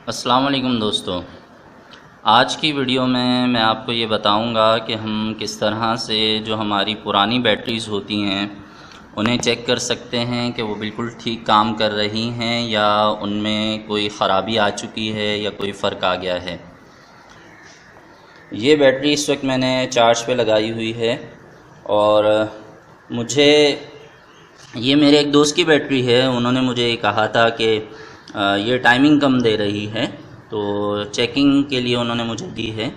अस्सलाम वालेकुम दोस्तों। आज की वीडियो में मैं आपको ये बताऊंगा कि हम किस तरह से जो हमारी पुरानी बैटरीज़ होती हैं उन्हें चेक कर सकते हैं कि वो बिल्कुल ठीक काम कर रही हैं या उनमें कोई ख़राबी आ चुकी है या कोई फ़र्क आ गया है। ये बैटरी इस वक्त मैंने चार्ज पे लगाई हुई है और मुझे ये मेरे एक दोस्त की बैटरी है। उन्होंने मुझे कहा था कि ये टाइमिंग कम दे रही है, तो चेकिंग के लिए उन्होंने मुझे दी है।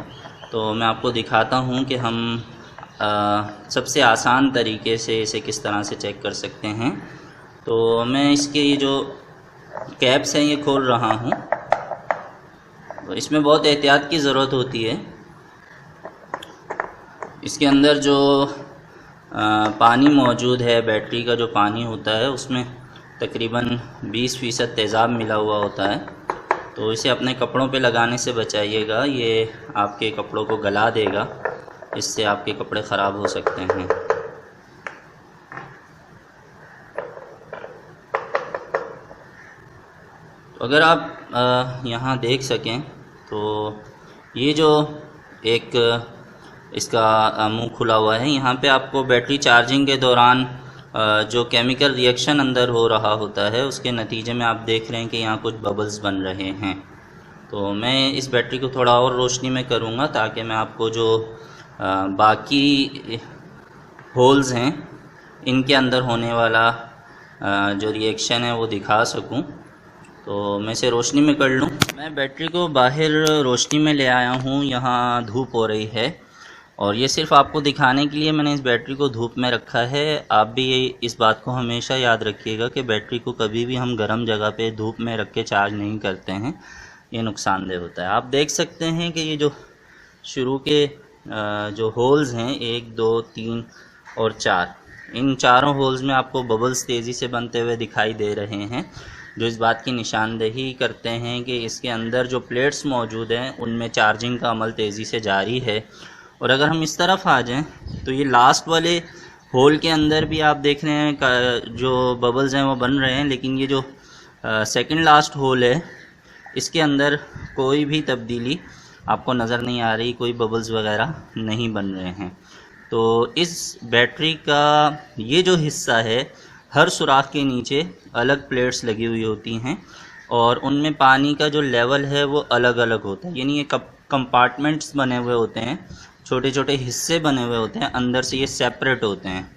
तो मैं आपको दिखाता हूँ कि हम सबसे आसान तरीके से इसे किस तरह से चेक कर सकते हैं। तो मैं इसके ये जो कैप्स हैं ये खोल रहा हूँ। तो इसमें बहुत एहतियात की ज़रूरत होती है। इसके अंदर जो पानी मौजूद है, बैटरी का जो पानी होता है उसमें तकरीबन 20% तेज़ाब मिला हुआ होता है। तो इसे अपने कपड़ों पे लगाने से बचाइएगा, ये आपके कपड़ों को गला देगा, इससे आपके कपड़े ख़राब हो सकते हैं। तो अगर आप यहाँ देख सकें तो ये जो एक इसका मुंह खुला हुआ है, यहाँ पे आपको बैटरी चार्जिंग के दौरान जो केमिकल रिएक्शन अंदर हो रहा होता है उसके नतीजे में आप देख रहे हैं कि यहाँ कुछ बबल्स बन रहे हैं। तो मैं इस बैटरी को थोड़ा और रोशनी में करूँगा ताकि मैं आपको जो बाकी होल्स हैं इनके अंदर होने वाला जो रिएक्शन है वो दिखा सकूँ। तो मैं इसे रोशनी में कर लूँ। मैं बैटरी को बाहर रोशनी में ले आया हूँ। यहाँ धूप हो रही है और ये सिर्फ आपको दिखाने के लिए मैंने इस बैटरी को धूप में रखा है। आप भी इस बात को हमेशा याद रखिएगा कि बैटरी को कभी भी हम गर्म जगह पे धूप में रख के चार्ज नहीं करते हैं, ये नुकसानदेह होता है। आप देख सकते हैं कि ये जो शुरू के जो होल्स हैं 1, 2, 3 और 4, इन चारों होल्स में आपको बबल्स तेज़ी से बनते हुए दिखाई दे रहे हैं, जो इस बात की निशानदेही करते हैं कि इसके अंदर जो प्लेट्स मौजूद हैं उनमें चार्जिंग का अमल तेज़ी से जारी है। और अगर हम इस तरफ आ जाएं तो ये लास्ट वाले होल के अंदर भी आप देख रहे हैं जो बबल्स हैं वो बन रहे हैं, लेकिन ये जो सेकंड लास्ट होल है इसके अंदर कोई भी तब्दीली आपको नज़र नहीं आ रही, कोई बबल्स वगैरह नहीं बन रहे हैं। तो इस बैटरी का ये जो हिस्सा है, हर सुराख के नीचे अलग प्लेट्स लगी हुई होती हैं और उनमें पानी का जो लेवल है वो अलग अलग होता है। यानी ये कंपार्टमेंट्स बने हुए होते हैं, छोटे छोटे हिस्से बने हुए होते हैं, अंदर से ये सेपरेट होते हैं,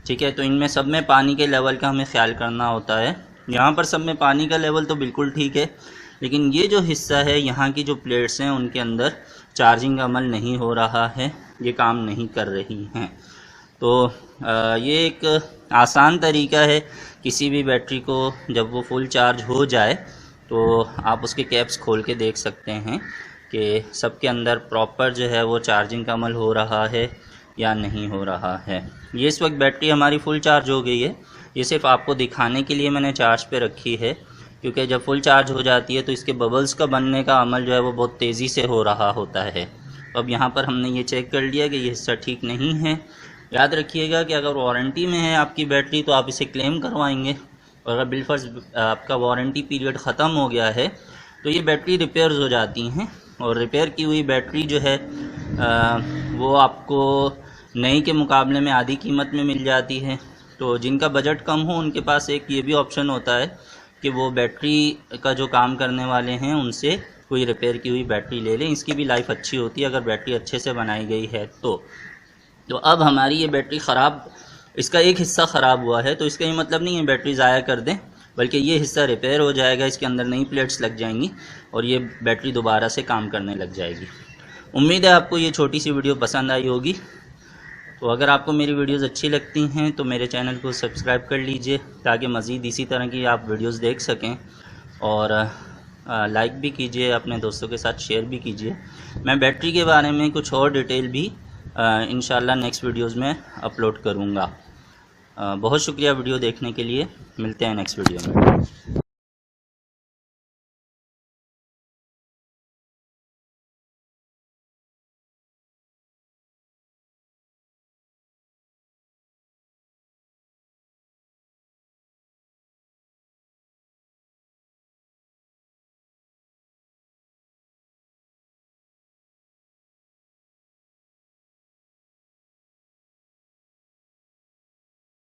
ठीक है। तो इनमें सब में पानी के लेवल का हमें ख्याल करना होता है। यहाँ पर सब में पानी का लेवल तो बिल्कुल ठीक है, लेकिन ये जो हिस्सा है यहाँ की जो प्लेट्स हैं उनके अंदर चार्जिंग का अमल नहीं हो रहा है, ये काम नहीं कर रही हैं। तो ये एक आसान तरीका है, किसी भी बैटरी को जब वो फुल चार्ज हो जाए तो आप उसके कैप्स खोल के देख सकते हैं कि सबके अंदर प्रॉपर जो है वो चार्जिंग का अमल हो रहा है या नहीं हो रहा है। ये इस वक्त बैटरी हमारी फुल चार्ज हो गई है। ये सिर्फ आपको दिखाने के लिए मैंने चार्ज पे रखी है, क्योंकि जब फुल चार्ज हो जाती है तो इसके बबल्स का बनने का अमल जो है वो बहुत तेज़ी से हो रहा होता है। तो अब यहाँ पर हमने ये चेक कर लिया कि ये हिस्सा ठीक नहीं है। याद रखिएगा कि अगर वारंटी में है आपकी बैटरी तो आप इसे क्लेम करवाएंगे, और अगर बिलफर्ज आपका वारंटी पीरियड ख़त्म हो गया है तो ये बैटरी रिपेयर्स हो जाती हैं, और रिपेयर की हुई बैटरी जो है वो आपको नई के मुकाबले में आधी कीमत में मिल जाती है। तो जिनका बजट कम हो उनके पास एक ये भी ऑप्शन होता है कि वो बैटरी का जो काम करने वाले हैं उनसे कोई रिपेयर की हुई बैटरी ले लें। इसकी भी लाइफ अच्छी होती है अगर बैटरी अच्छे से बनाई गई है। तो अब हमारी ये बैटरी ख़राब, इसका एक हिस्सा ख़राब हुआ है तो इसका ये मतलब नहीं है बैटरी ज़ाया कर दें, बल्कि ये हिस्सा रिपेयर हो जाएगा, इसके अंदर नई प्लेट्स लग जाएंगी और ये बैटरी दोबारा से काम करने लग जाएगी। उम्मीद है आपको ये छोटी सी वीडियो पसंद आई होगी। तो अगर आपको मेरी वीडियोस अच्छी लगती हैं तो मेरे चैनल को सब्सक्राइब कर लीजिए ताकि मज़ीद इसी तरह की आप वीडियोस देख सकें, और लाइक भी कीजिए, अपने दोस्तों के साथ शेयर भी कीजिए। मैं बैटरी के बारे में कुछ और डिटेल भी इंशाल्लाह नेक्स्ट वीडियोज़ में अपलोड करूँगा। बहुत शुक्रिया वीडियो देखने के लिए। मिलते हैं नेक्स्ट वीडियो में।